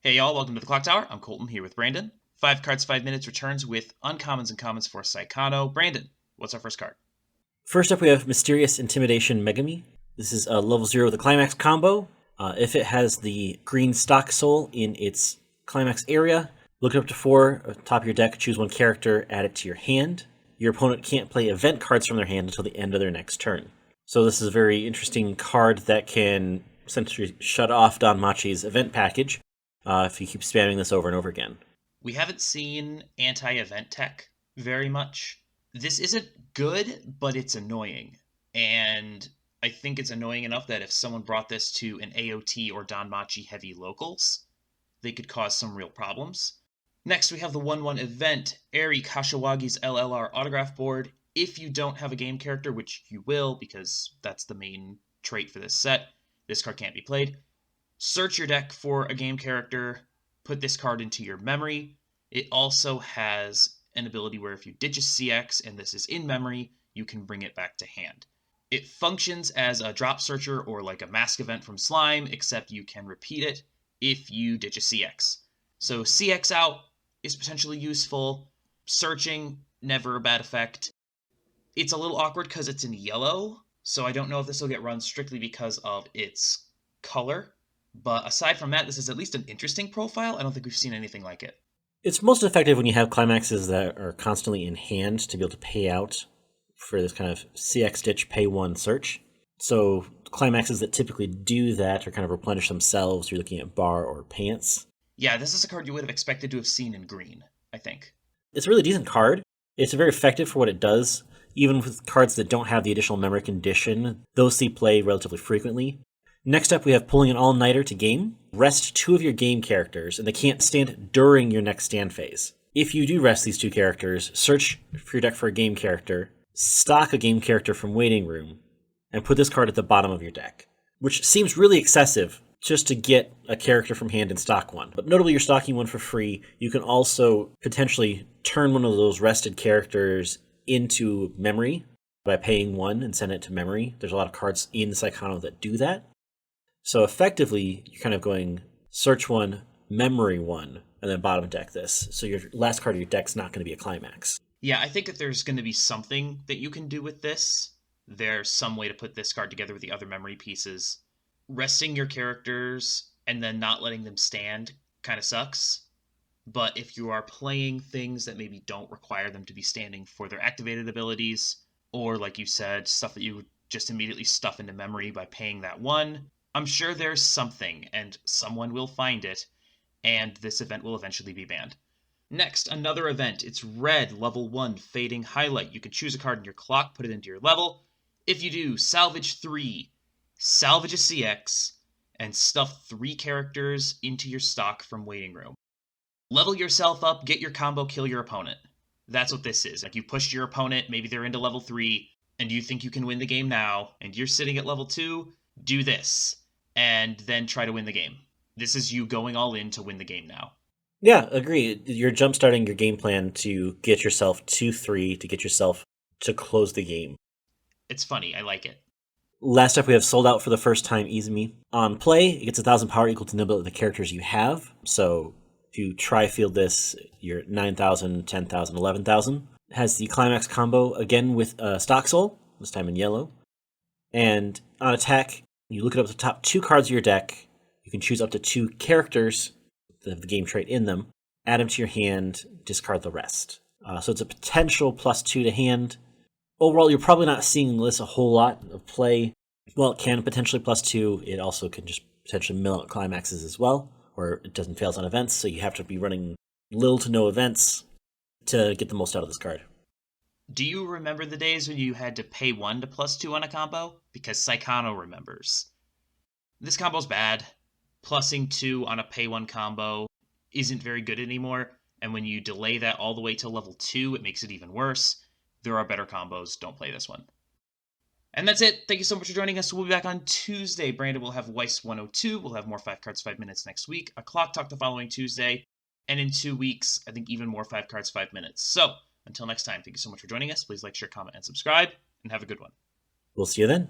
Hey y'all, welcome to the Clock Tower. I'm Colton here with Brandon. 5 cards, 5 minutes returns with uncommons and commons for Saekano. Brandon, what's our first card? First up, we have Mysterious Intimidation Megami. This is a level 0 with a climax combo. If it has the green stock soul in its climax area, look it up to 4, top of your deck, choose one character, add it to your hand. Your opponent can't play event cards from their hand until the end of their next turn. So this is a very interesting card that can essentially shut off Danmachi's event package if you keep spamming this over and over again. We haven't seen anti-event tech very much. This isn't good, but it's annoying. And I think it's annoying enough that if someone brought this to an AOT or Danmachi heavy locals, they could cause some real problems. Next, we have the 1/1 event, Eri Kashiwagi's LLR autograph board. If you don't have a game character, which you will, because that's the main trait for this set, this card can't be played. Search your deck for a game character, put this card into your memory. It also has an ability where if you ditch a CX and this is in memory, you can bring it back to hand. It functions as a drop searcher or like a mask event from Slime, except you can repeat it if you ditch a CX. So CX out is potentially useful. Searching, never a bad effect. It's a little awkward because it's in yellow, so I don't know if this will get run strictly because of its color. But aside from that, this is at least an interesting profile. I don't think we've seen anything like it. It's most effective when you have climaxes that are constantly in hand to be able to pay out for this kind of CX ditch pay 1 search. So climaxes that typically do that or kind of replenish themselves, you're looking at bar or pants. Yeah, this is a card you would have expected to have seen in green, I think. It's a really decent card. It's very effective for what it does. Even with cards that don't have the additional memory condition, those see play relatively frequently. Next up, we have Pulling an All-Nighter to game. Rest 2 of your game characters, and they can't stand during your next stand phase. If you do rest these 2 characters, search for your deck for a game character, stock a game character from Waiting Room, and put this card at the bottom of your deck, which seems really excessive just to get a character from hand and stock one. But notably, you're stocking one for free. You can also potentially turn one of those rested characters into memory by paying 1 and send it to memory. There's a lot of cards in Saekano that do that. So effectively, you're kind of going search 1, memory 1, and then bottom deck this. So your last card of your deck's not going to be a climax. Yeah, I think that there's going to be something that you can do with this. There's some way to put this card together with the other memory pieces. Resting your characters and then not letting them stand kind of sucks. But if you are playing things that maybe don't require them to be standing for their activated abilities, or like you said, stuff that you would just immediately stuff into memory by paying that 1, I'm sure there's something, and someone will find it, and this event will eventually be banned. Next, another event. It's Red, level 1, Fading Highlight. You can choose a card in your clock, put it into your level. If you do, salvage 3, salvage a CX, and stuff 3 characters into your stock from Waiting Room. Level yourself up, get your combo, kill your opponent. That's what this is. Like, you pushed your opponent, maybe they're into level 3, and you think you can win the game now, and you're sitting at level 2, do this, and then try to win the game. This is you going all in to win the game now. Yeah, agree. You're jumpstarting your game plan to get yourself to 3, to get yourself to close the game. It's funny, I like it. Last up, we have Sold Out for the First Time Izumi. On play, it gets 1,000 power equal to the number of the characters you have. So if you tri-field this, you're at 9,000, 10,000, 11,000. It has the climax combo, again with Stock Soul, this time in yellow. And on attack, you look it up at the top 2 cards of your deck. You can choose up to 2 characters that have the game trait in them. Add them to your hand, discard the rest. So it's a potential +2 to hand. Overall, you're probably not seeing this a whole lot of play. Well, it can potentially +2. It also can just potentially mill out climaxes as well, or it doesn't fail on events, so you have to be running little to no events to get the most out of this card. Do you remember the days when you had to pay 1 to +2 on a combo? Because Saekano remembers. This combo's bad. Plussing 2 on a pay 1 combo isn't very good anymore, and when you delay that all the way to level 2, it makes it even worse. There are better combos. Don't play this one. And that's it. Thank you so much for joining us. We'll be back on Tuesday. Brandon will have Weiss 102. We'll have more 5 cards, 5 minutes next week. A clock talk the following Tuesday. And in 2 weeks, I think even more 5 cards, 5 minutes. So until next time, thank you so much for joining us. Please like, share, comment, and subscribe. And have a good one. We'll see you then.